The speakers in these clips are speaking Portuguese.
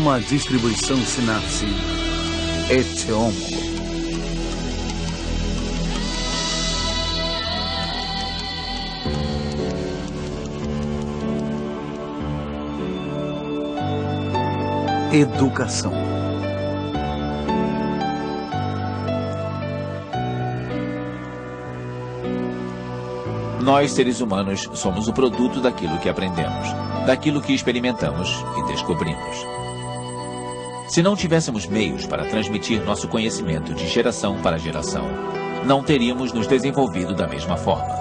uma distribuição sinapse Etchongo. Educação. Nós, seres humanos, somos o produto daquilo que aprendemos, daquilo que experimentamos e descobrimos. Se não tivéssemos meios para transmitir nosso conhecimento de geração para geração, não teríamos nos desenvolvido da mesma forma,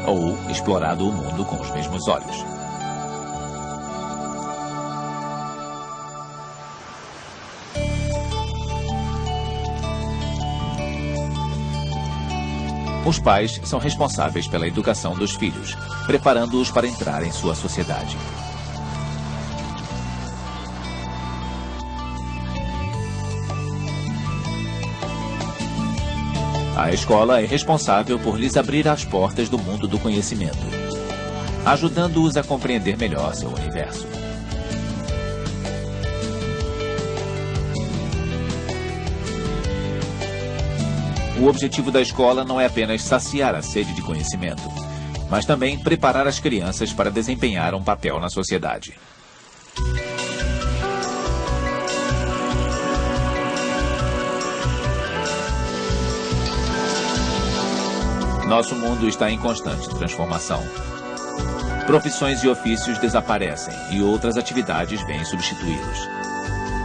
ou explorado o mundo com os mesmos olhos. Os pais são responsáveis pela educação dos filhos, preparando-os para entrar em sua sociedade. A escola é responsável por lhes abrir as portas do mundo do conhecimento, ajudando-os a compreender melhor seu universo. O objetivo da escola não é apenas saciar a sede de conhecimento, mas também preparar as crianças para desempenhar um papel na sociedade. Nosso mundo está em constante transformação. Profissões e ofícios desaparecem e outras atividades vêm substituí-los.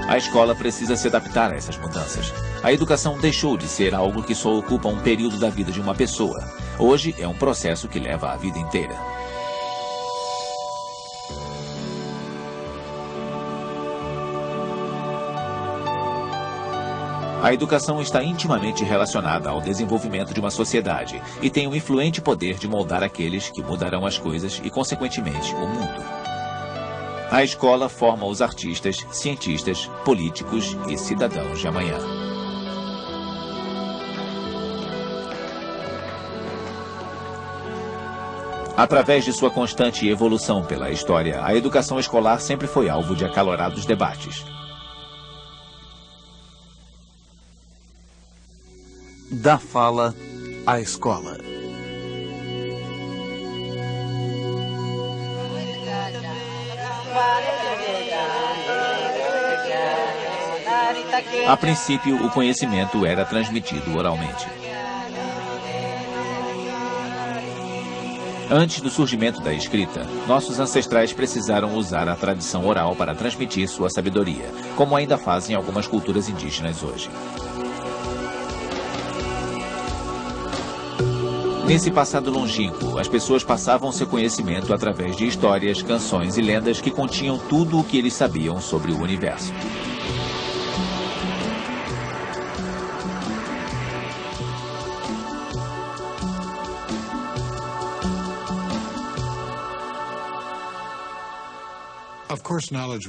A escola precisa se adaptar a essas mudanças. A educação deixou de ser algo que só ocupa um período da vida de uma pessoa. Hoje é um processo que leva a vida inteira. A educação está intimamente relacionada ao desenvolvimento de uma sociedade e tem um influente poder de moldar aqueles que mudarão as coisas e, consequentemente, o mundo. A escola forma os artistas, cientistas, políticos e cidadãos de amanhã. Através de sua constante evolução pela história, a educação escolar sempre foi alvo de acalorados debates. Da fala à escola. A princípio, o conhecimento era transmitido oralmente. Antes do surgimento da escrita, nossos ancestrais precisaram usar a tradição oral para transmitir sua sabedoria, como ainda fazem algumas culturas indígenas hoje. Nesse passado longínquo, as pessoas passavam seu conhecimento através de histórias, canções e lendas que continham tudo o que eles sabiam sobre o universo.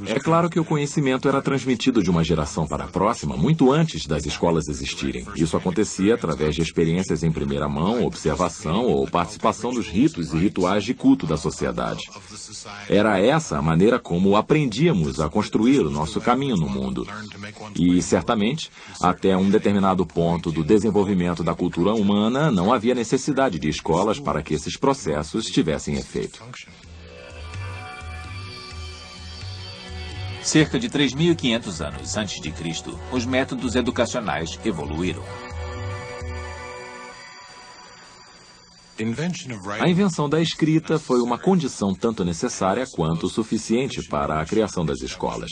É claro que o conhecimento era transmitido de uma geração para a próxima muito antes das escolas existirem. Isso acontecia através de experiências em primeira mão, observação ou participação dos ritos e rituais de culto da sociedade. Era essa a maneira como aprendíamos a construir o nosso caminho no mundo. E, certamente, até um determinado ponto do desenvolvimento da cultura humana, não havia necessidade de escolas para que esses processos tivessem efeito. Cerca de 3.500 anos antes de Cristo, os métodos educacionais evoluíram. A invenção da escrita foi uma condição tanto necessária quanto suficiente para a criação das escolas.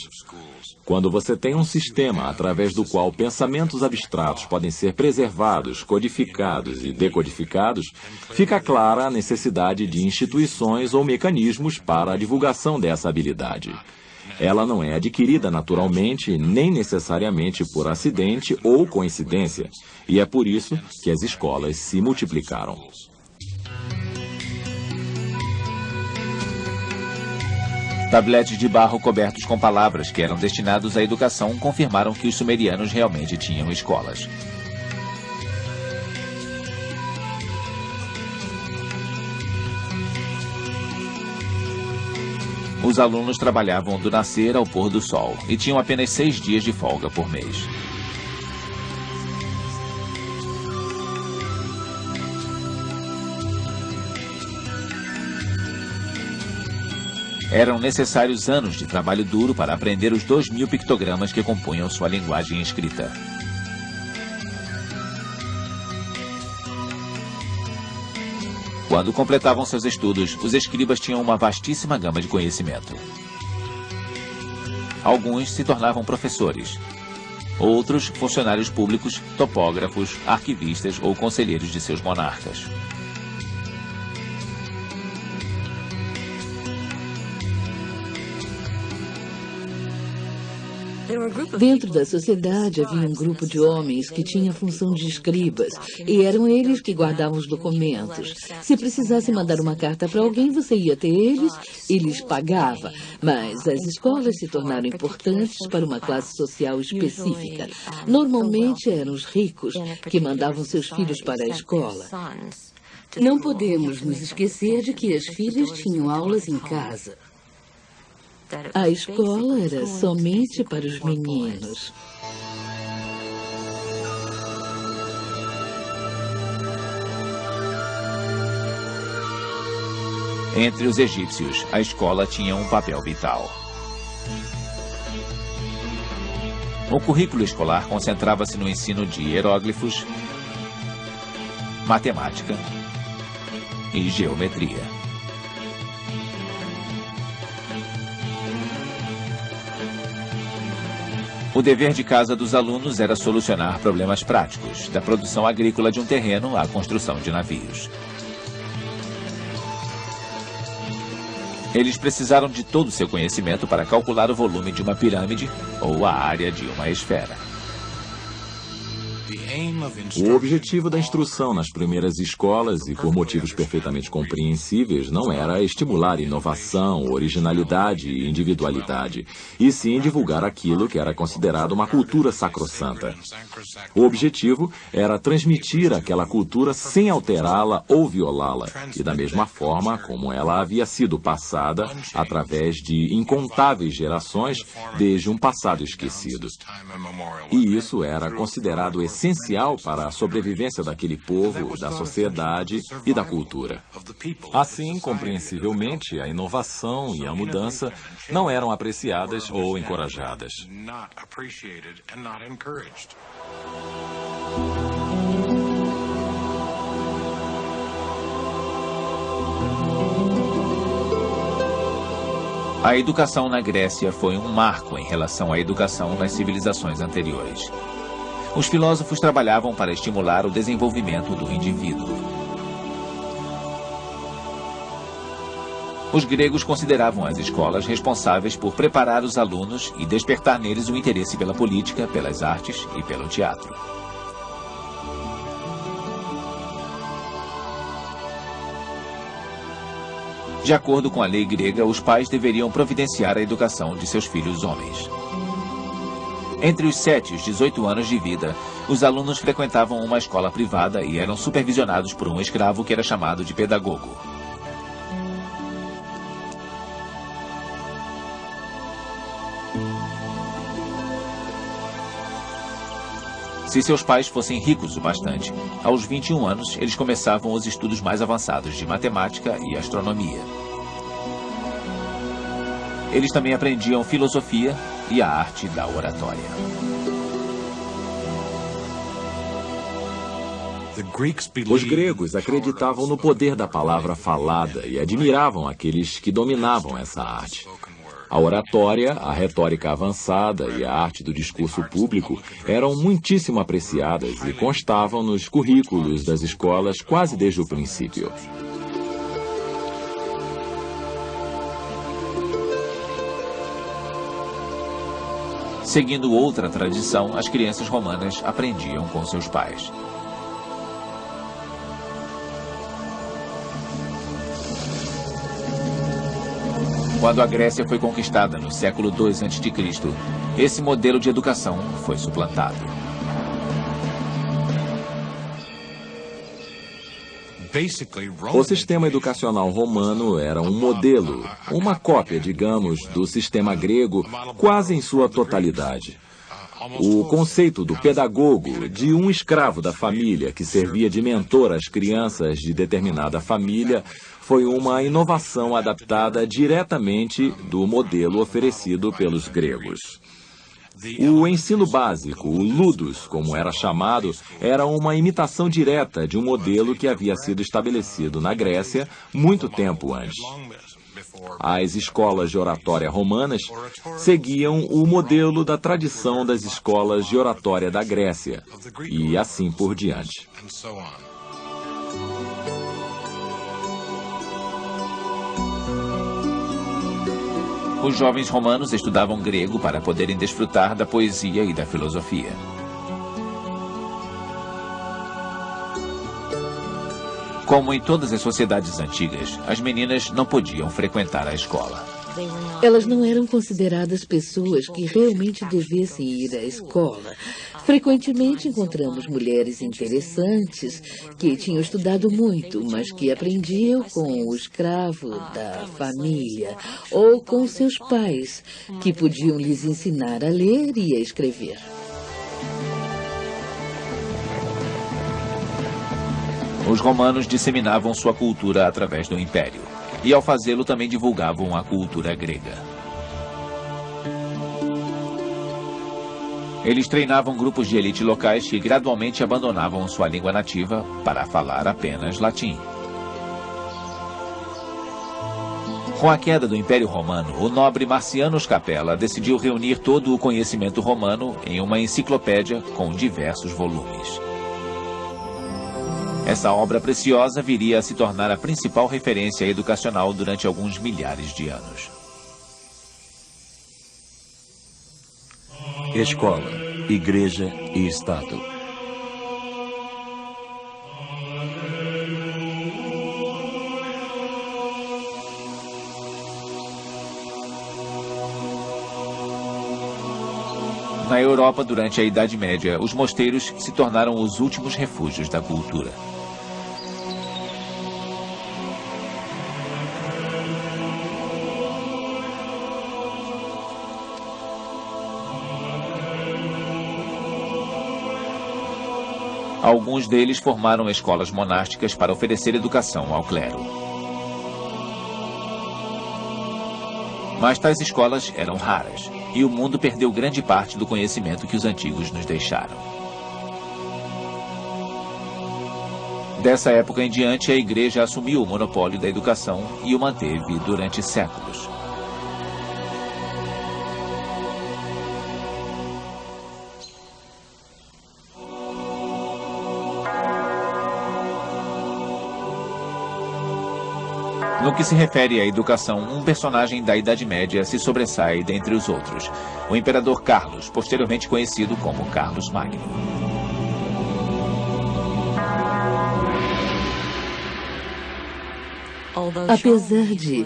Quando você tem um sistema através do qual pensamentos abstratos podem ser preservados, codificados e decodificados, fica clara a necessidade de instituições ou mecanismos para a divulgação dessa habilidade. Ela não é adquirida naturalmente, nem necessariamente por acidente ou coincidência, e é por isso que as escolas se multiplicaram. Tabletes de barro cobertos com palavras que eram destinados à educação confirmaram que os sumerianos realmente tinham escolas. Os alunos trabalhavam do nascer ao pôr do sol e tinham apenas 6 dias de folga por mês. Eram necessários anos de trabalho duro para aprender os 2.000 pictogramas que compunham sua linguagem escrita. Quando completavam seus estudos, os escribas tinham uma vastíssima gama de conhecimento. Alguns se tornavam professores. Outros, funcionários públicos, topógrafos, arquivistas ou conselheiros de seus monarcas. Dentro da sociedade havia um grupo de homens que tinha a função de escribas, e eram eles que guardavam os documentos. Se precisasse mandar uma carta para alguém, você ia até eles e lhes pagava. Mas as escolas se tornaram importantes para uma classe social específica. Normalmente eram os ricos que mandavam seus filhos para a escola. Não podemos nos esquecer de que as filhas tinham aulas em casa. A escola era somente para os meninos. Entre os egípcios, a escola tinha um papel vital. O currículo escolar concentrava-se no ensino de hieróglifos, matemática e geometria. O dever de casa dos alunos era solucionar problemas práticos, da produção agrícola de um terreno à construção de navios. Eles precisaram de todo o seu conhecimento para calcular o volume de uma pirâmide ou a área de uma esfera. O objetivo da instrução nas primeiras escolas, e por motivos perfeitamente compreensíveis, não era estimular inovação, originalidade e individualidade, e sim divulgar aquilo que era considerado uma cultura sacrossanta. O objetivo era transmitir aquela cultura sem alterá-la ou violá-la, e da mesma forma como ela havia sido passada através de incontáveis gerações desde um passado esquecido. E isso era considerado essencial para a sobrevivência daquele povo, da sociedade e da cultura. Assim, compreensivelmente, a inovação e a mudança não eram apreciadas ou encorajadas. A educação na Grécia foi um marco em relação à educação nas civilizações anteriores. Os filósofos trabalhavam para estimular o desenvolvimento do indivíduo. Os gregos consideravam as escolas responsáveis por preparar os alunos e despertar neles o interesse pela política, pelas artes e pelo teatro. De acordo com a lei grega, os pais deveriam providenciar a educação de seus filhos homens. Entre os 7 e os 18 anos de vida, os alunos frequentavam uma escola privada e eram supervisionados por um escravo que era chamado de pedagogo. Se seus pais fossem ricos o bastante, aos 21 anos eles começavam os estudos mais avançados de matemática e astronomia. Eles também aprendiam filosofia e a arte da oratória. Os gregos acreditavam no poder da palavra falada e admiravam aqueles que dominavam essa arte. A oratória, a retórica avançada e a arte do discurso público eram muitíssimo apreciadas e constavam nos currículos das escolas quase desde o princípio. Seguindo outra tradição, as crianças romanas aprendiam com seus pais. Quando a Grécia foi conquistada no século II a.C., esse modelo de educação foi suplantado. O sistema educacional romano era um modelo, uma cópia, digamos, do sistema grego, quase em sua totalidade. O conceito do pedagogo, de um escravo da família que servia de mentor às crianças de determinada família, foi uma inovação adaptada diretamente do modelo oferecido pelos gregos. O ensino básico, o ludus, como era chamado, era uma imitação direta de um modelo que havia sido estabelecido na Grécia muito tempo antes. As escolas de oratória romanas seguiam o modelo da tradição das escolas de oratória da Grécia, e assim por diante. Os jovens romanos estudavam grego para poderem desfrutar da poesia e da filosofia. Como em todas as sociedades antigas, as meninas não podiam frequentar a escola. Elas não eram consideradas pessoas que realmente devessem ir à escola. Frequentemente encontramos mulheres interessantes que tinham estudado muito, mas que aprendiam com o escravo da família ou com seus pais, que podiam lhes ensinar a ler e a escrever. Os romanos disseminavam sua cultura através do império, e ao fazê-lo também divulgavam a cultura grega. Eles treinavam grupos de elite locais que gradualmente abandonavam sua língua nativa para falar apenas latim. Com a queda do Império Romano, o nobre Marcianus Capella decidiu reunir todo o conhecimento romano em uma enciclopédia com diversos volumes. Essa obra preciosa viria a se tornar a principal referência educacional durante alguns milhares de anos. Escola, Igreja e Estado. Na Europa, durante a Idade Média, os mosteiros se tornaram os últimos refúgios da cultura. Alguns deles formaram escolas monásticas para oferecer educação ao clero. Mas tais escolas eram raras, e o mundo perdeu grande parte do conhecimento que os antigos nos deixaram. Dessa época em diante, a Igreja assumiu o monopólio da educação e o manteve durante séculos. No que se refere à educação, um personagem da Idade Média se sobressai dentre os outros, o imperador Carlos, posteriormente conhecido como Carlos Magno. Apesar de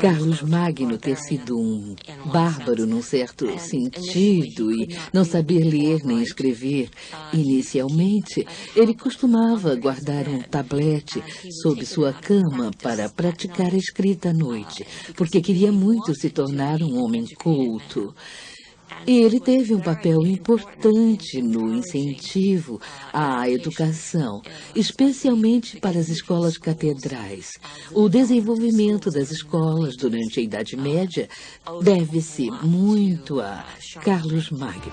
Carlos Magno ter sido um bárbaro num certo sentido e não saber ler nem escrever, inicialmente, ele costumava guardar um tablete sob sua cama para praticar a escrita à noite, porque queria muito se tornar um homem culto. E ele teve um papel importante no incentivo à educação, especialmente para as escolas catedrais. O desenvolvimento das escolas durante a Idade Média deve-se muito a Carlos Magno.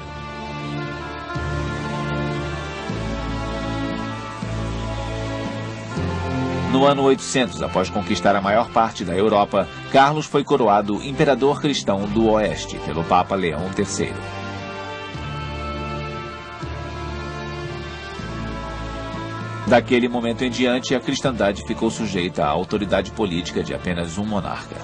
No ano 800, após conquistar a maior parte da Europa, Carlos foi coroado imperador cristão do Oeste pelo Papa Leão III. Daquele momento em diante, a cristandade ficou sujeita à autoridade política de apenas um monarca.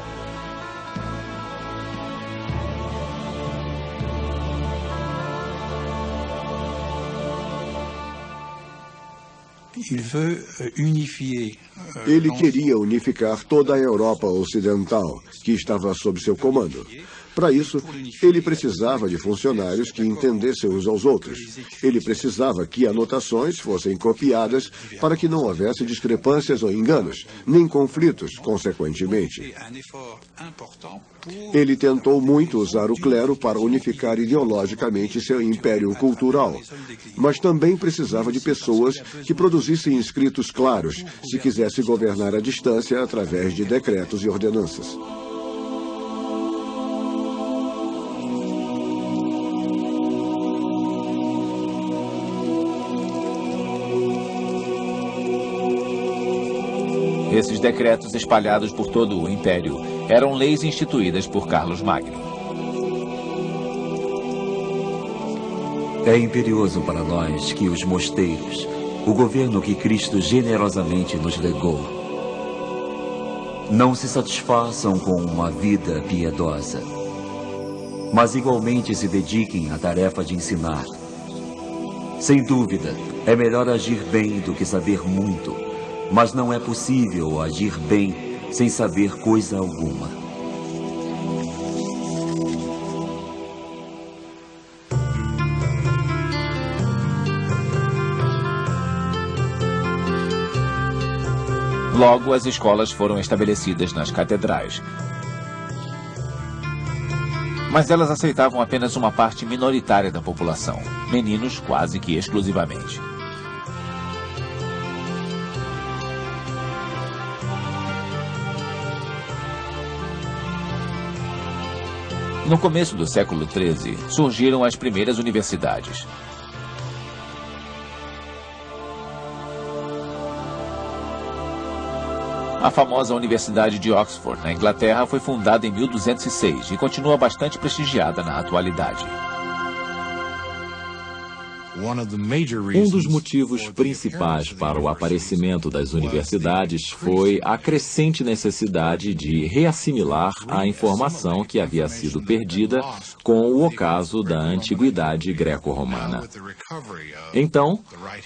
Ele queria unificar toda a Europa Ocidental, que estava sob seu comando. Para isso, ele precisava de funcionários que entendessem uns aos outros. Ele precisava que anotações fossem copiadas para que não houvesse discrepâncias ou enganos, nem conflitos, consequentemente. Ele tentou muito usar o clero para unificar ideologicamente seu império cultural, mas também precisava de pessoas que produzissem escritos claros, se quisesse governar à distância através de decretos e ordenanças. Esses decretos espalhados por todo o império eram leis instituídas por Carlos Magno. É imperioso para nós que os mosteiros, o governo que Cristo generosamente nos legou, não se satisfaçam com uma vida piedosa, mas igualmente se dediquem à tarefa de ensinar. Sem dúvida, é melhor agir bem do que saber muito, mas não é possível agir bem sem saber coisa alguma. Logo, as escolas foram estabelecidas nas catedrais. Mas elas aceitavam apenas uma parte minoritária da população, meninos quase que exclusivamente. No começo do século XIII, surgiram as primeiras universidades. A famosa Universidade de Oxford, na Inglaterra, foi fundada em 1206 e continua bastante prestigiada na atualidade. Um dos motivos principais para o aparecimento das universidades foi a crescente necessidade de reassimilar a informação que havia sido perdida com o ocaso da antiguidade greco-romana. Então,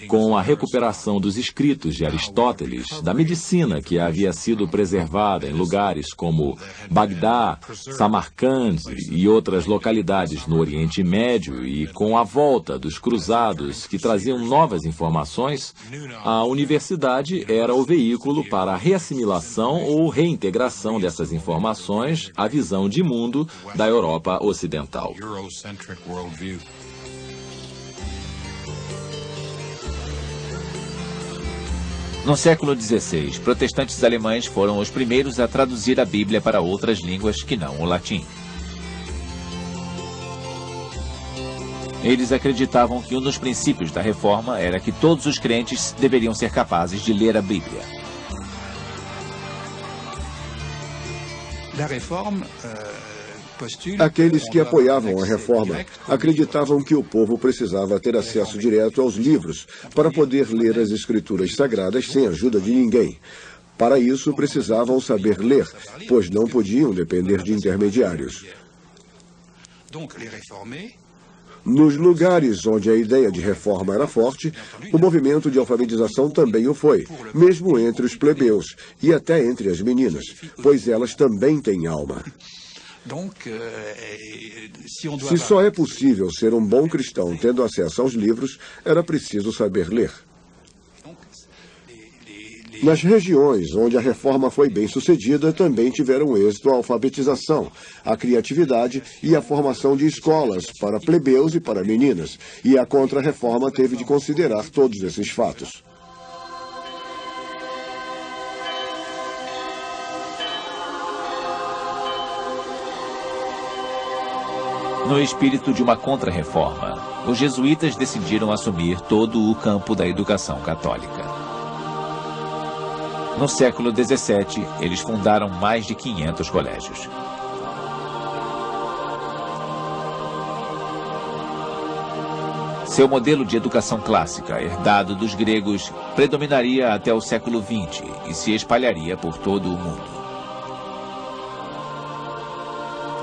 com a recuperação dos escritos de Aristóteles, da medicina que havia sido preservada em lugares como Bagdá, Samarcande e outras localidades no Oriente Médio, e com a volta dos cruzados que traziam novas informações, a universidade era o veículo para a reassimilação ou reintegração dessas informações à visão de mundo da Europa Ocidental. No século XVI, protestantes alemães foram os primeiros a traduzir a Bíblia para outras línguas que não o latim. Eles acreditavam que um dos princípios da reforma era que todos os crentes deveriam ser capazes de ler a Bíblia. Aqueles que apoiavam a reforma acreditavam que o povo precisava ter acesso direto aos livros para poder ler as escrituras sagradas sem ajuda de ninguém. Para isso, precisavam saber ler, pois não podiam depender de intermediários. Nos lugares onde a ideia de reforma era forte, o movimento de alfabetização também o foi, mesmo entre os plebeus e até entre as meninas, pois elas também têm alma. Se só é possível ser um bom cristão tendo acesso aos livros, era preciso saber ler. Nas regiões onde a reforma foi bem sucedida, também tiveram êxito a alfabetização, a criatividade e a formação de escolas para plebeus e para meninas, e a Contra-Reforma teve de considerar todos esses fatos. No espírito de uma Contra-Reforma, os jesuítas decidiram assumir todo o campo da educação católica. No século XVII, eles fundaram mais de 500 colégios. Seu modelo de educação clássica, herdado dos gregos, predominaria até o século XX e se espalharia por todo o mundo.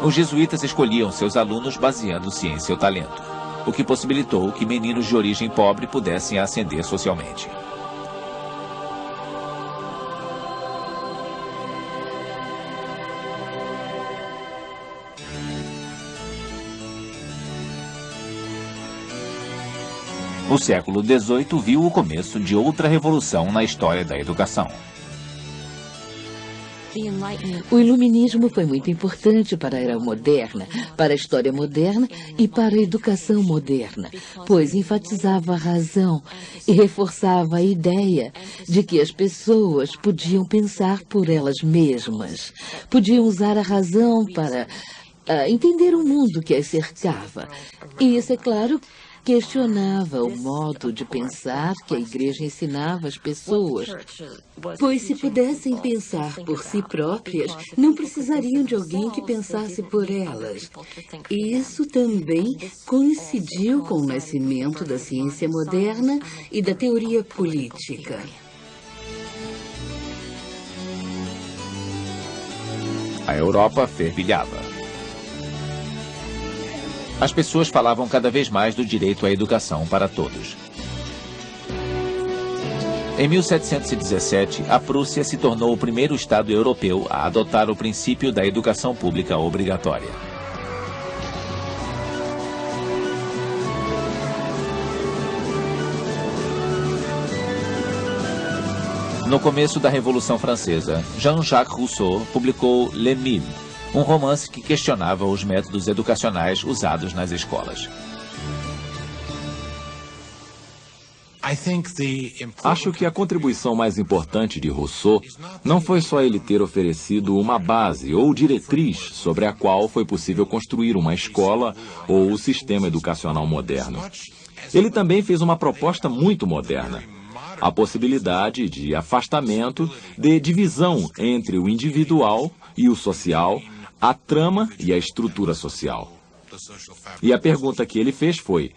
Os jesuítas escolhiam seus alunos baseando-se em seu talento, o que possibilitou que meninos de origem pobre pudessem ascender socialmente. O século XVIII viu o começo de outra revolução na história da educação. O iluminismo foi muito importante para a era moderna, para a história moderna e para a educação moderna, pois enfatizava a razão e reforçava a ideia de que as pessoas podiam pensar por elas mesmas, podiam usar a razão para entender o mundo que as cercava. E isso, é claro, questionava o modo de pensar que a igreja ensinava às pessoas, pois se pudessem pensar por si próprias, não precisariam de alguém que pensasse por elas. E isso também coincidiu com o nascimento da ciência moderna e da teoria política. A Europa fervilhava. As pessoas falavam cada vez mais do direito à educação para todos. Em 1717, a Prússia se tornou o primeiro Estado europeu a adotar o princípio da educação pública obrigatória. No começo da Revolução Francesa, Jean-Jacques Rousseau publicou Les Mille, um romance que questionava os métodos educacionais usados nas escolas. Acho que a contribuição mais importante de Rousseau não foi só ele ter oferecido uma base ou diretriz sobre a qual foi possível construir uma escola ou o sistema educacional moderno. Ele também fez uma proposta muito moderna: a possibilidade de afastamento, de divisão entre o individual e o social, a trama e a estrutura social. E a pergunta que ele fez foi: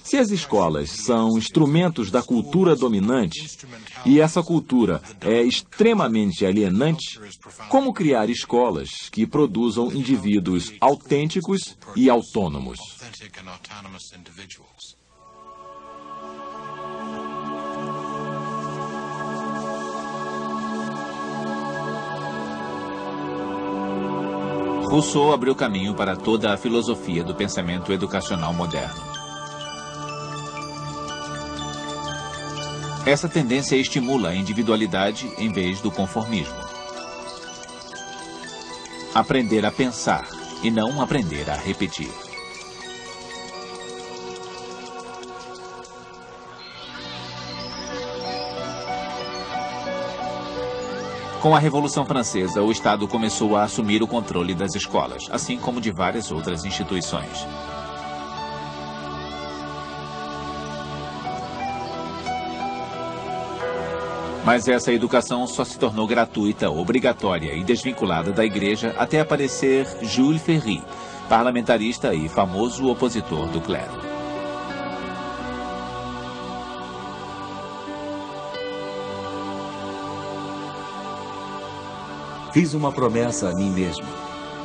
se as escolas são instrumentos da cultura dominante e essa cultura é extremamente alienante, como criar escolas que produzam indivíduos autênticos e autônomos? Rousseau abriu caminho para toda a filosofia do pensamento educacional moderno. Essa tendência estimula a individualidade em vez do conformismo. Aprender a pensar e não aprender a repetir. Com a Revolução Francesa, o Estado começou a assumir o controle das escolas, assim como de várias outras instituições. Mas essa educação só se tornou gratuita, obrigatória e desvinculada da Igreja até aparecer Jules Ferry, parlamentarista e famoso opositor do clero. Fiz uma promessa a mim mesmo.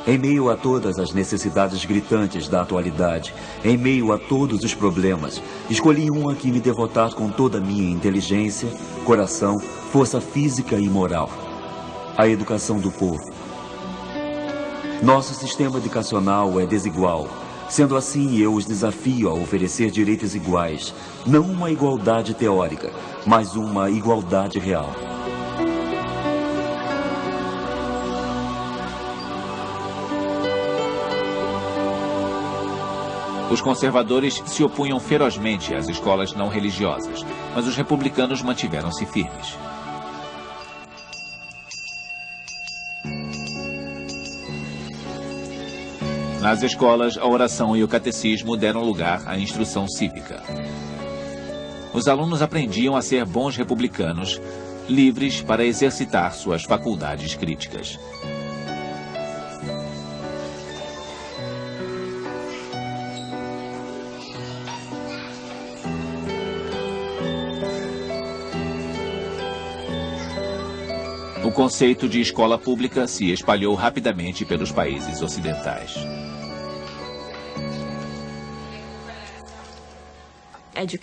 Em meio a todas as necessidades gritantes da atualidade, em meio a todos os problemas, escolhi uma que me devotar com toda a minha inteligência, coração, força física e moral: a educação do povo. Nosso sistema educacional é desigual. Sendo assim, eu os desafio a oferecer direitos iguais, não uma igualdade teórica, mas uma igualdade real. Os conservadores se opunham ferozmente às escolas não religiosas, mas os republicanos mantiveram-se firmes. Nas escolas, a oração e o catecismo deram lugar à instrução cívica. Os alunos aprendiam a ser bons republicanos, livres para exercitar suas faculdades críticas. O conceito de escola pública se espalhou rapidamente pelos países ocidentais.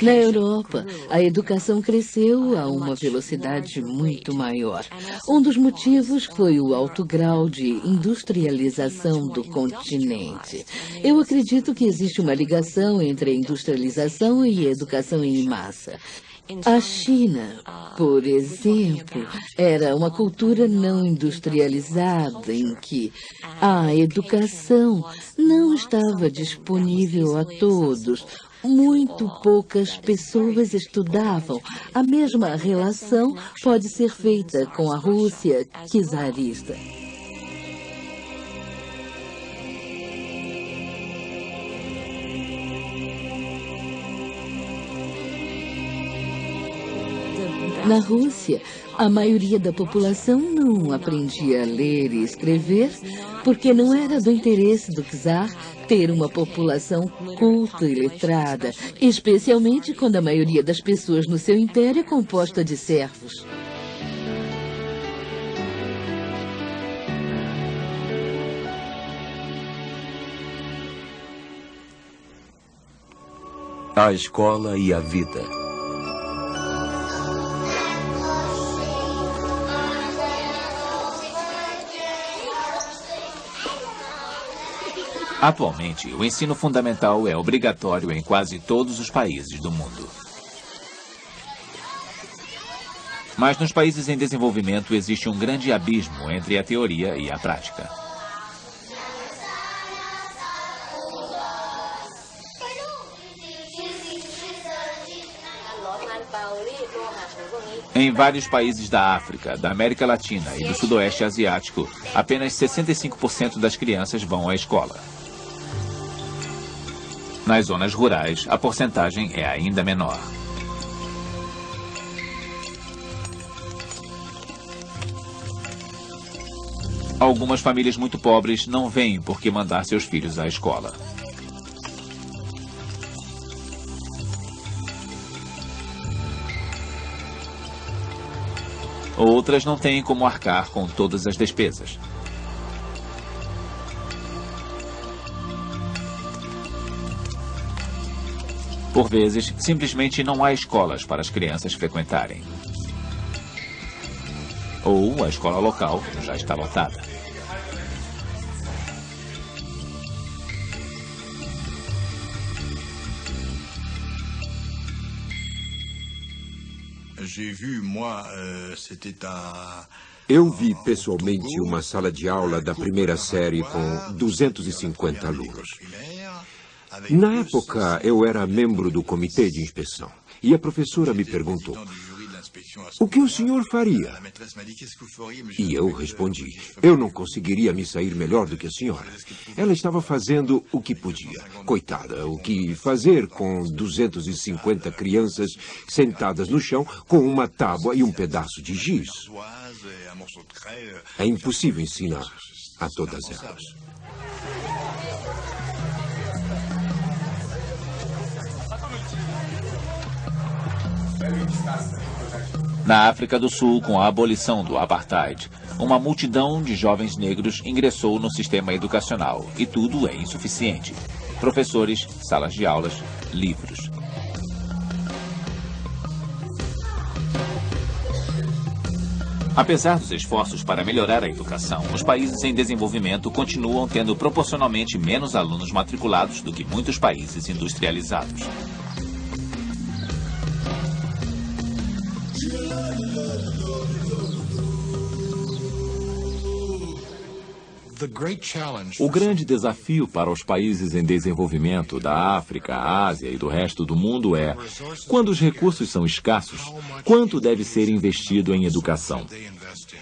Na Europa, a educação cresceu a uma velocidade muito maior. Um dos motivos foi o alto grau de industrialização do continente. Eu acredito que existe uma ligação entre a industrialização e a educação em massa. A China, por exemplo, era uma cultura não industrializada em que a educação não estava disponível a todos. Muito poucas pessoas estudavam. A mesma relação pode ser feita com a Rússia czarista. Na Rússia, a maioria da população não aprendia a ler e escrever porque não era do interesse do czar ter uma população culta e letrada, especialmente quando a maioria das pessoas no seu império é composta de servos. A escola e a vida. Atualmente, o ensino fundamental é obrigatório em quase todos os países do mundo. Mas nos países em desenvolvimento existe um grande abismo entre a teoria e a prática. Em vários países da África, da América Latina e do Sudoeste Asiático, apenas 65% das crianças vão à escola. Nas zonas rurais, a porcentagem é ainda menor. Algumas famílias muito pobres não veem por que mandar seus filhos à escola. Outras não têm como arcar com todas as despesas. Por vezes, simplesmente não há escolas para as crianças frequentarem. Ou a escola local já está lotada. Eu vi pessoalmente uma sala de aula da primeira série com 250 alunos. Na época, eu era membro do comitê de inspeção e a professora me perguntou: "O que o senhor faria?" E eu respondi: "Eu não conseguiria me sair melhor do que a senhora." Ela estava fazendo o que podia. Coitada, o que fazer com 250 crianças sentadas no chão com uma tábua e um pedaço de giz? É impossível ensinar a todas elas. Na África do Sul, com a abolição do apartheid, uma multidão de jovens negros ingressou no sistema educacional e tudo é insuficiente. Professores, salas de aulas, livros. Apesar dos esforços para melhorar a educação, os países em desenvolvimento continuam tendo proporcionalmente menos alunos matriculados do que muitos países industrializados. O grande desafio para os países em desenvolvimento da África, Ásia e do resto do mundo é: quando os recursos são escassos, quanto deve ser investido em educação?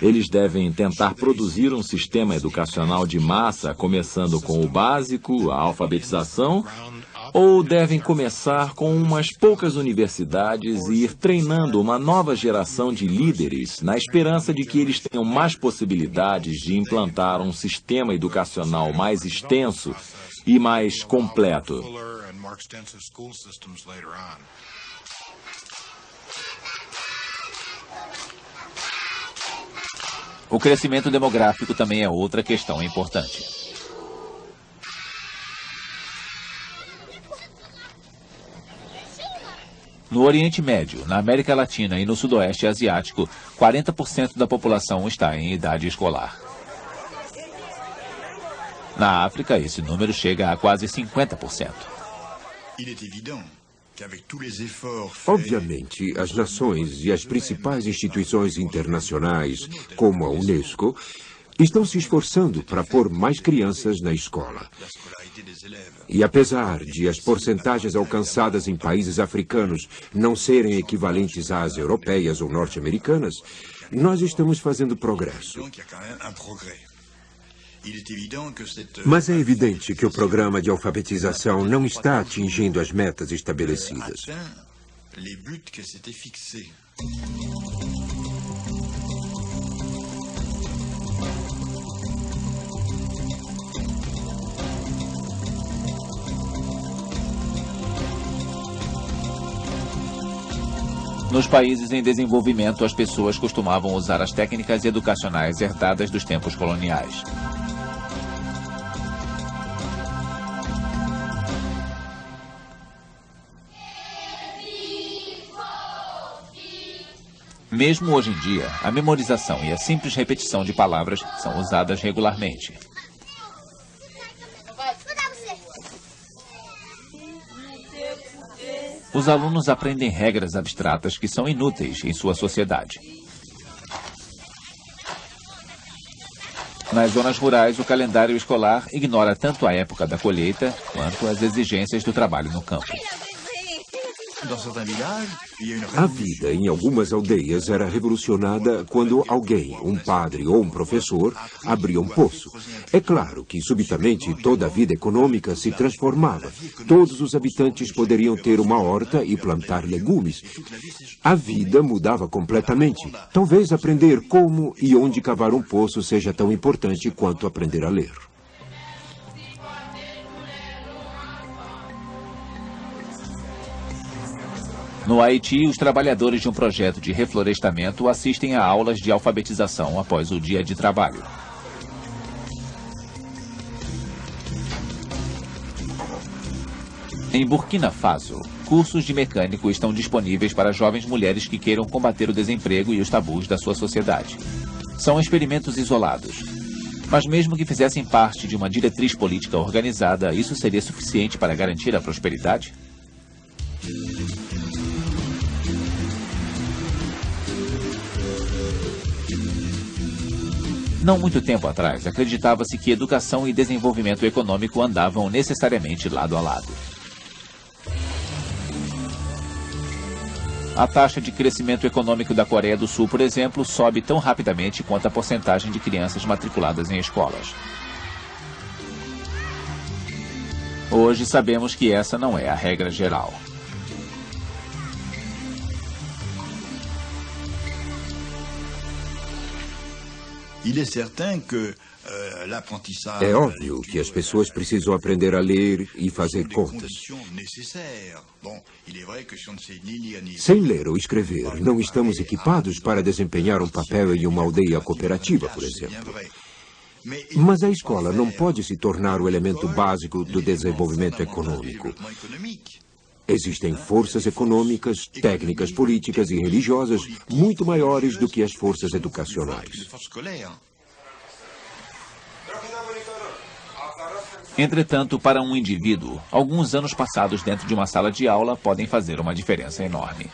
Eles devem tentar produzir um sistema educacional de massa, começando com o básico, a alfabetização, ou devem começar com umas poucas universidades e ir treinando uma nova geração de líderes na esperança de que eles tenham mais possibilidades de implantar um sistema educacional mais extenso e mais completo? O crescimento demográfico também é outra questão importante. No Oriente Médio, na América Latina e no Sudoeste Asiático, 40% da população está em idade escolar. Na África, esse número chega a quase 50%. Obviamente, as nações e as principais instituições internacionais, como a Unesco, estão se esforçando para pôr mais crianças na escola. E apesar de as porcentagens alcançadas em países africanos não serem equivalentes às europeias ou norte-americanas, nós estamos fazendo progresso. Mas é evidente que o programa de alfabetização não está atingindo as metas estabelecidas. Nos países em desenvolvimento, as pessoas costumavam usar as técnicas educacionais herdadas dos tempos coloniais. Mesmo hoje em dia, a memorização e a simples repetição de palavras são usadas regularmente. Os alunos aprendem regras abstratas que são inúteis em sua sociedade. Nas zonas rurais, o calendário escolar ignora tanto a época da colheita quanto as exigências do trabalho no campo. A vida em algumas aldeias era revolucionada quando alguém, um padre ou um professor, abria um poço. É claro que, subitamente, toda a vida econômica se transformava. Todos os habitantes poderiam ter uma horta e plantar legumes. A vida mudava completamente. Talvez aprender como e onde cavar um poço seja tão importante quanto aprender a ler. No Haiti, os trabalhadores de um projeto de reflorestamento assistem a aulas de alfabetização após o dia de trabalho. Em Burkina Faso, cursos de mecânico estão disponíveis para jovens mulheres que queiram combater o desemprego e os tabus da sua sociedade. São experimentos isolados. Mas mesmo que fizessem parte de uma diretriz política organizada, isso seria suficiente para garantir a prosperidade? Não muito tempo atrás, acreditava-se que educação e desenvolvimento econômico andavam necessariamente lado a lado. A taxa de crescimento econômico da Coreia do Sul, por exemplo, sobe tão rapidamente quanto a porcentagem de crianças matriculadas em escolas. Hoje sabemos que essa não é a regra geral. É óbvio que as pessoas precisam aprender a ler e fazer contas. Sem ler ou escrever, não estamos equipados para desempenhar um papel em uma aldeia cooperativa, por exemplo. Mas a escola não pode se tornar o elemento básico do desenvolvimento econômico. Existem forças econômicas, técnicas políticas e religiosas muito maiores do que as forças educacionais. Entretanto, para um indivíduo, alguns anos passados dentro de uma sala de aula podem fazer uma diferença enorme.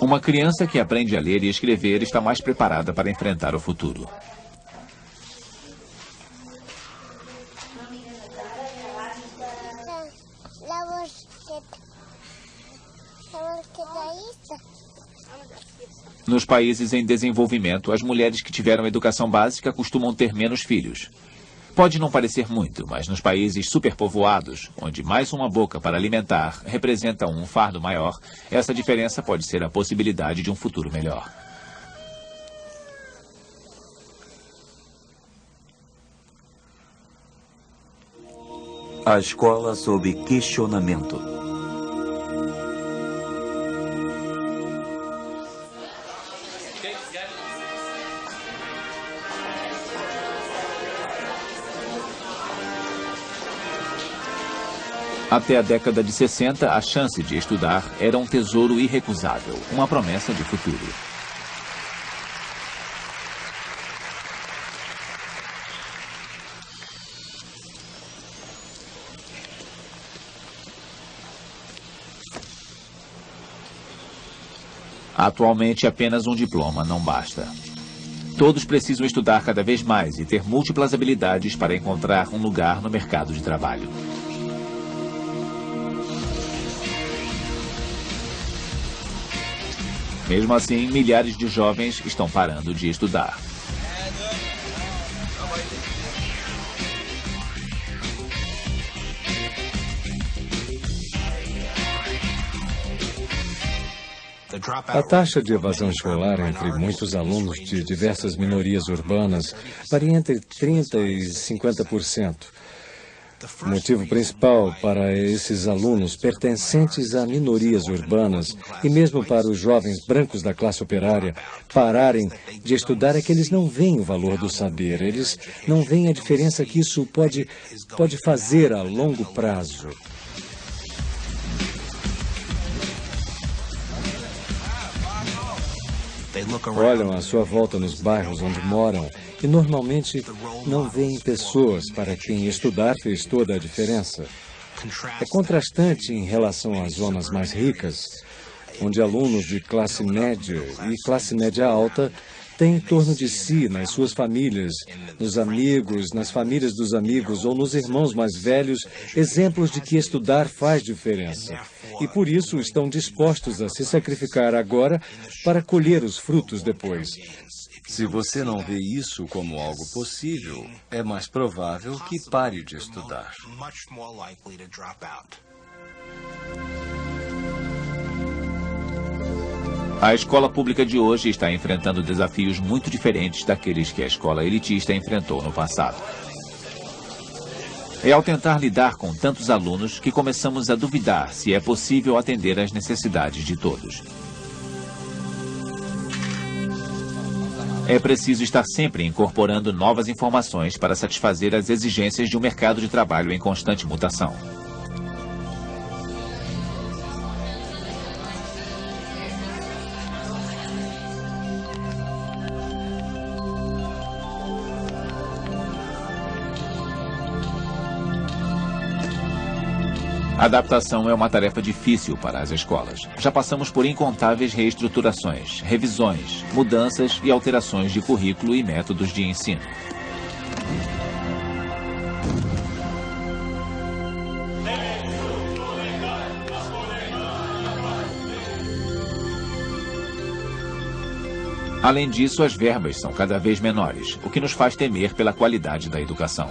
Uma criança que aprende a ler e escrever está mais preparada para enfrentar o futuro. Nos países em desenvolvimento, as mulheres que tiveram educação básica costumam ter menos filhos. Pode não parecer muito, mas nos países superpovoados, onde mais uma boca para alimentar representa um fardo maior, essa diferença pode ser a possibilidade de um futuro melhor. A escola sob questionamento. Até a década de 60, a chance de estudar era um tesouro irrecusável, uma promessa de futuro. Atualmente, apenas um diploma não basta. Todos precisam estudar cada vez mais e ter múltiplas habilidades para encontrar um lugar no mercado de trabalho. Mesmo assim, milhares de jovens estão parando de estudar. A taxa de evasão escolar entre muitos alunos de diversas minorias urbanas varia entre 30% e 50%. O motivo principal para esses alunos pertencentes a minorias urbanas e mesmo para os jovens brancos da classe operária pararem de estudar é que eles não veem o valor do saber, eles não veem a diferença que isso pode fazer a longo prazo. Olham à sua volta nos bairros onde moram e normalmente não veem pessoas para quem estudar fez toda a diferença. É contrastante em relação às zonas mais ricas, onde alunos de classe média e classe média alta têm em torno de si, nas suas famílias, nos amigos, nas famílias dos amigos ou nos irmãos mais velhos, exemplos de que estudar faz diferença. E por isso estão dispostos a se sacrificar agora para colher os frutos depois. Se você não vê isso como algo possível, é mais provável que pare de estudar. A escola pública de hoje está enfrentando desafios muito diferentes daqueles que a escola elitista enfrentou no passado. É ao tentar lidar com tantos alunos que começamos a duvidar se é possível atender às necessidades de todos. É preciso estar sempre incorporando novas informações para satisfazer as exigências de um mercado de trabalho em constante mutação. A adaptação é uma tarefa difícil para as escolas. Já passamos por incontáveis reestruturações, revisões, mudanças e alterações de currículo e métodos de ensino. Além disso, as verbas são cada vez menores, o que nos faz temer pela qualidade da educação.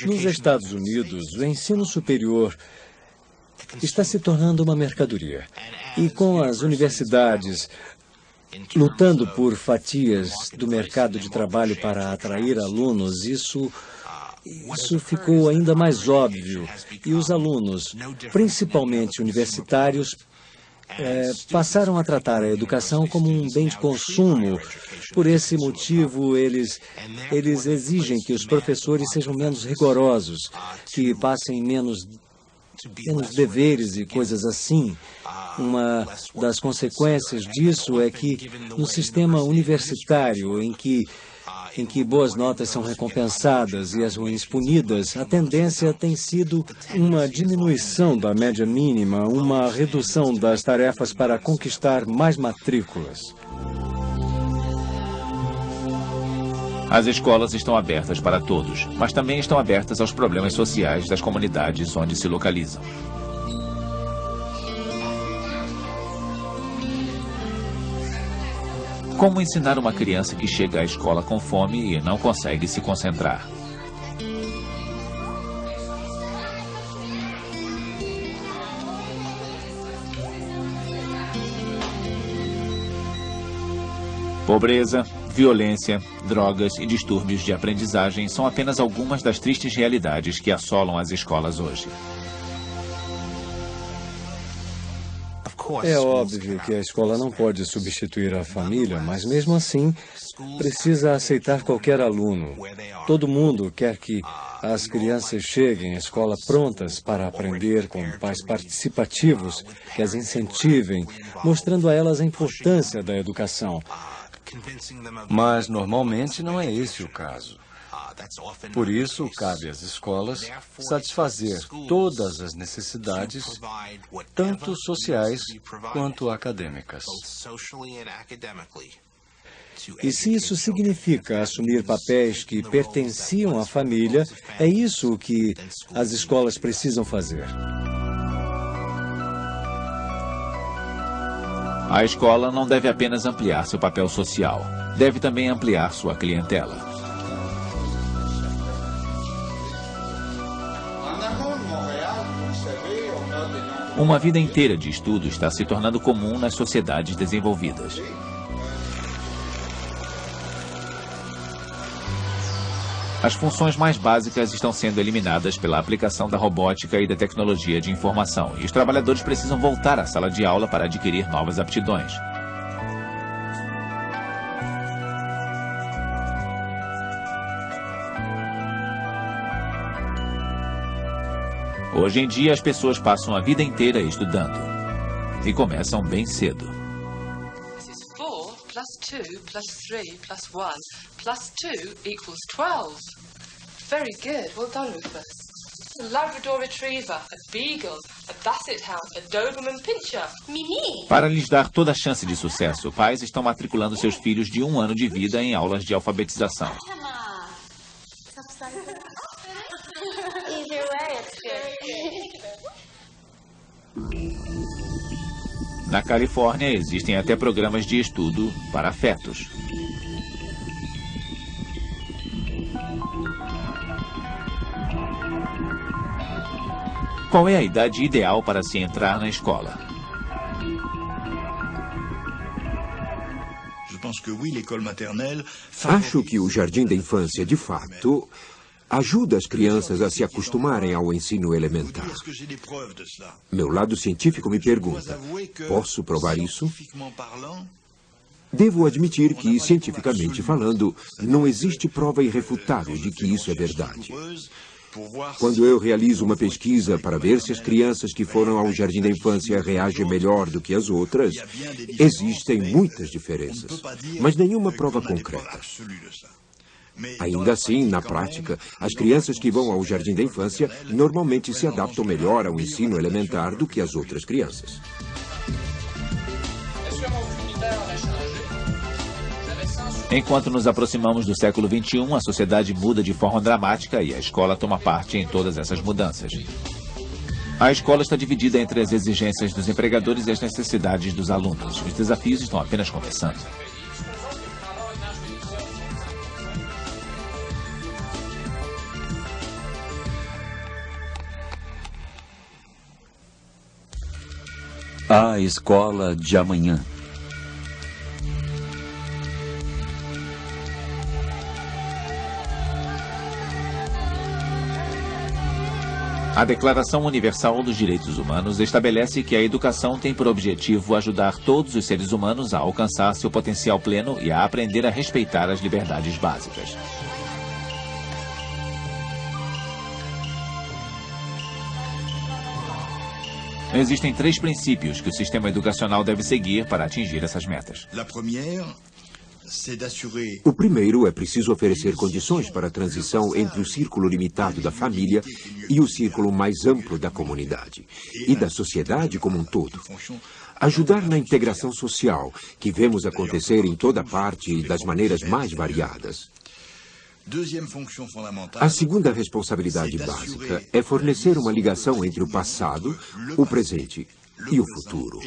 Nos Estados Unidos, o ensino superior está se tornando uma mercadoria. E com as universidades lutando por fatias do mercado de trabalho para atrair alunos, isso ficou ainda mais óbvio. E os alunos, principalmente universitários, passaram a tratar a educação como um bem de consumo. Por esse motivo, eles exigem que os professores sejam menos rigorosos, que passem menos deveres e coisas assim. Uma das consequências disso é que no sistema universitário, em que boas notas são recompensadas e as ruins punidas, a tendência tem sido uma diminuição da média mínima, uma redução das tarefas para conquistar mais matrículas. As escolas estão abertas para todos, mas também estão abertas aos problemas sociais das comunidades onde se localizam. Como ensinar uma criança que chega à escola com fome e não consegue se concentrar? Pobreza, violência, drogas e distúrbios de aprendizagem são apenas algumas das tristes realidades que assolam as escolas hoje. É óbvio que a escola não pode substituir a família, mas mesmo assim precisa aceitar qualquer aluno. Todo mundo quer que as crianças cheguem à escola prontas para aprender, com pais participativos que as incentivem, mostrando a elas a importância da educação. Mas normalmente não é esse o caso. Por isso, cabe às escolas satisfazer todas as necessidades, tanto sociais quanto acadêmicas. E se isso significa assumir papéis que pertenciam à família, é isso que as escolas precisam fazer. A escola não deve apenas ampliar seu papel social, deve também ampliar sua clientela. Uma vida inteira de estudo está se tornando comum nas sociedades desenvolvidas. As funções mais básicas estão sendo eliminadas pela aplicação da robótica e da tecnologia de informação, e os trabalhadores precisam voltar à sala de aula para adquirir novas aptidões. Hoje em dia, as pessoas passam a vida inteira estudando e começam bem cedo. This is 4 plus 2 plus 3 plus 1 plus 2 equals 12. Very good. Well done, Rufus. A Labrador Retriever, a Beagle, a Basset Hound, a Doberman Pinscher. Mimi! Para lhes dar toda a chance de sucesso, pais estão matriculando seus filhos de 1 ano de vida em aulas de alfabetização. Na Califórnia, existem até programas de estudo para fetos. Qual é a idade ideal para se entrar na escola? Acho que o jardim da infância, de fato, ajuda as crianças a se acostumarem ao ensino elementar. Meu lado científico me pergunta, posso provar isso? Devo admitir que, cientificamente falando, não existe prova irrefutável de que isso é verdade. Quando eu realizo uma pesquisa para ver se as crianças que foram ao jardim da infância reagem melhor do que as outras, existem muitas diferenças, mas nenhuma prova concreta. Ainda assim, na prática, as crianças que vão ao jardim da infância normalmente se adaptam melhor ao ensino elementar do que as outras crianças. Enquanto nos aproximamos do século XXI, a sociedade muda de forma dramática e a escola toma parte em todas essas mudanças. A escola está dividida entre as exigências dos empregadores e as necessidades dos alunos. Os desafios estão apenas começando. A escola de amanhã. A Declaração Universal dos Direitos Humanos estabelece que a educação tem por objetivo ajudar todos os seres humanos a alcançar seu potencial pleno e a aprender a respeitar as liberdades básicas. Existem 3 princípios que o sistema educacional deve seguir para atingir essas metas. O primeiro é preciso oferecer condições para a transição entre o círculo limitado da família e o círculo mais amplo da comunidade e da sociedade como um todo. Ajudar na integração social, que vemos acontecer em toda parte e das maneiras mais variadas. A segunda responsabilidade básica é fornecer uma ligação entre o passado, o presente e o futuro.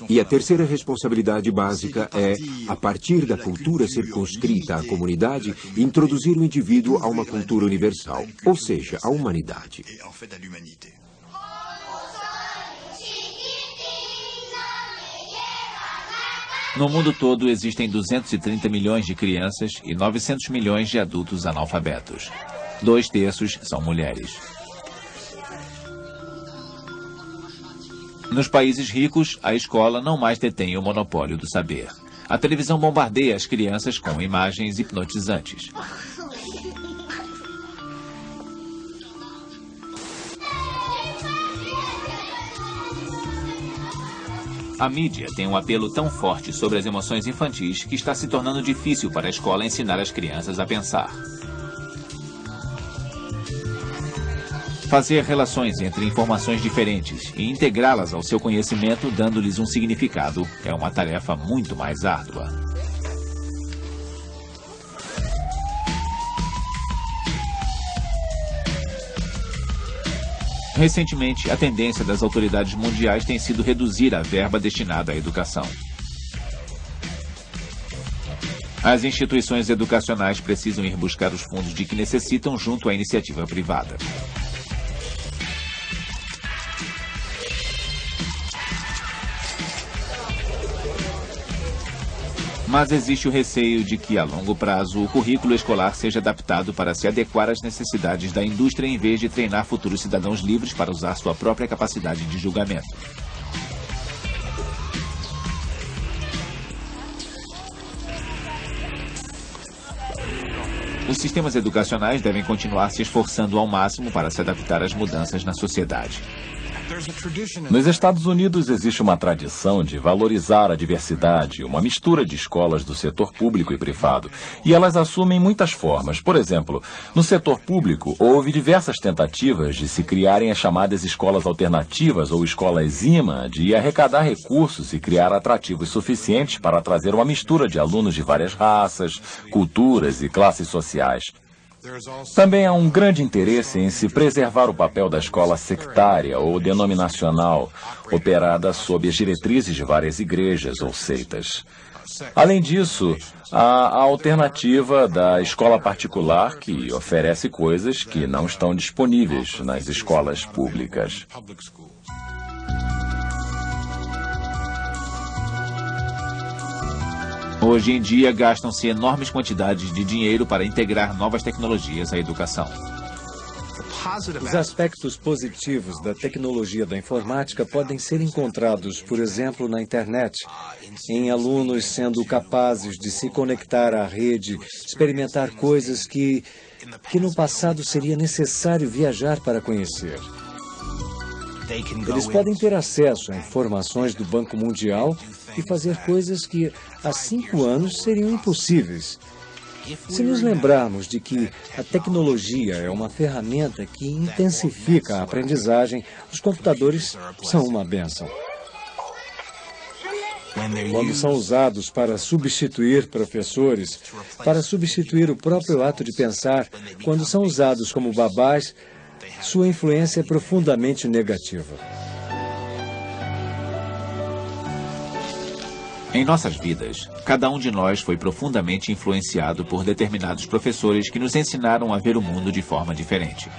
E a terceira responsabilidade básica é, a partir da cultura circunscrita à comunidade, introduzir o indivíduo a uma cultura universal, ou seja, a humanidade. No mundo todo, existem 230 milhões de crianças e 900 milhões de adultos analfabetos. 2/3 são mulheres. Nos países ricos, a escola não mais detém o monopólio do saber. A televisão bombardeia as crianças com imagens hipnotizantes. A mídia tem um apelo tão forte sobre as emoções infantis que está se tornando difícil para a escola ensinar as crianças a pensar. Fazer relações entre informações diferentes e integrá-las ao seu conhecimento, dando-lhes um significado, é uma tarefa muito mais árdua. Recentemente, a tendência das autoridades mundiais tem sido reduzir a verba destinada à educação. As instituições educacionais precisam ir buscar os fundos de que necessitam junto à iniciativa privada. Mas existe o receio de que, a longo prazo, o currículo escolar seja adaptado para se adequar às necessidades da indústria em vez de treinar futuros cidadãos livres para usar sua própria capacidade de julgamento. Os sistemas educacionais devem continuar se esforçando ao máximo para se adaptar às mudanças na sociedade. Nos Estados Unidos existe uma tradição de valorizar a diversidade, uma mistura de escolas do setor público e privado. E elas assumem muitas formas. Por exemplo, no setor público, houve diversas tentativas de se criarem as chamadas escolas alternativas ou escolas IMA, de arrecadar recursos e criar atrativos suficientes para trazer uma mistura de alunos de várias raças, culturas e classes sociais. Também há um grande interesse em se preservar o papel da escola sectária ou denominacional, operada sob as diretrizes de várias igrejas ou seitas. Além disso, há a alternativa da escola particular, que oferece coisas que não estão disponíveis nas escolas públicas. Hoje em dia, gastam-se enormes quantidades de dinheiro para integrar novas tecnologias à educação. Os aspectos positivos da tecnologia da informática podem ser encontrados, por exemplo, na internet, em alunos sendo capazes de se conectar à rede, experimentar coisas que no passado seria necessário viajar para conhecer. Eles podem ter acesso a informações do Banco Mundial e fazer coisas que há 5 anos seriam impossíveis. Se nos lembrarmos de que a tecnologia é uma ferramenta que intensifica a aprendizagem, os computadores são uma bênção. Quando são usados para substituir professores, para substituir o próprio ato de pensar, quando são usados como babás, sua influência é profundamente negativa. Em nossas vidas, cada um de nós foi profundamente influenciado por determinados professores que nos ensinaram a ver o mundo de forma diferente.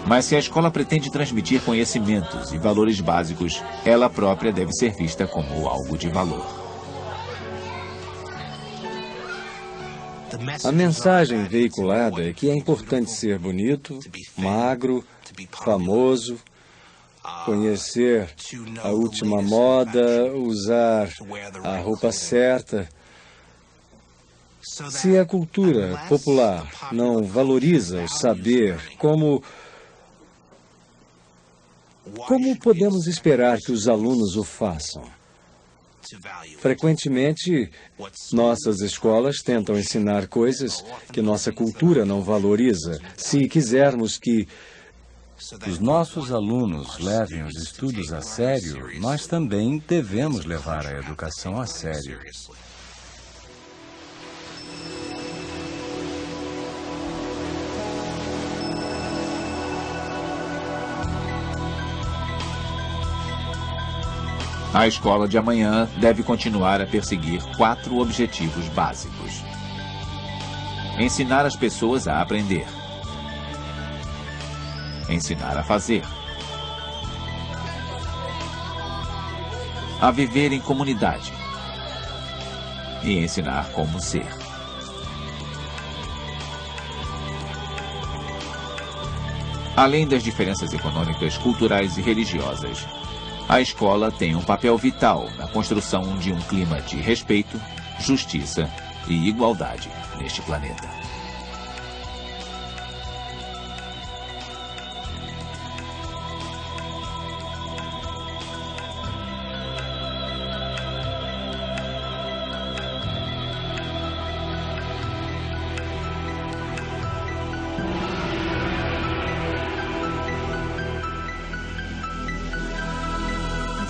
Mas se a escola pretende transmitir conhecimentos e valores básicos, ela própria deve ser vista como algo de valor. A mensagem veiculada é que é importante ser bonito, magro, famoso, conhecer a última moda, usar a roupa certa. Se a cultura popular não valoriza o saber, como podemos esperar que os alunos o façam? Frequentemente, nossas escolas tentam ensinar coisas que nossa cultura não valoriza. Se quisermos que os nossos alunos levem os estudos a sério, nós também devemos levar a educação a sério. A escola de amanhã deve continuar a perseguir 4 objetivos básicos. Ensinar as pessoas a aprender. Ensinar a fazer. A viver em comunidade. E ensinar como ser. Além das diferenças econômicas, culturais e religiosas, a escola tem um papel vital na construção de um clima de respeito, justiça e igualdade neste planeta.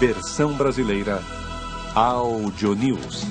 Versão brasileira Audio News.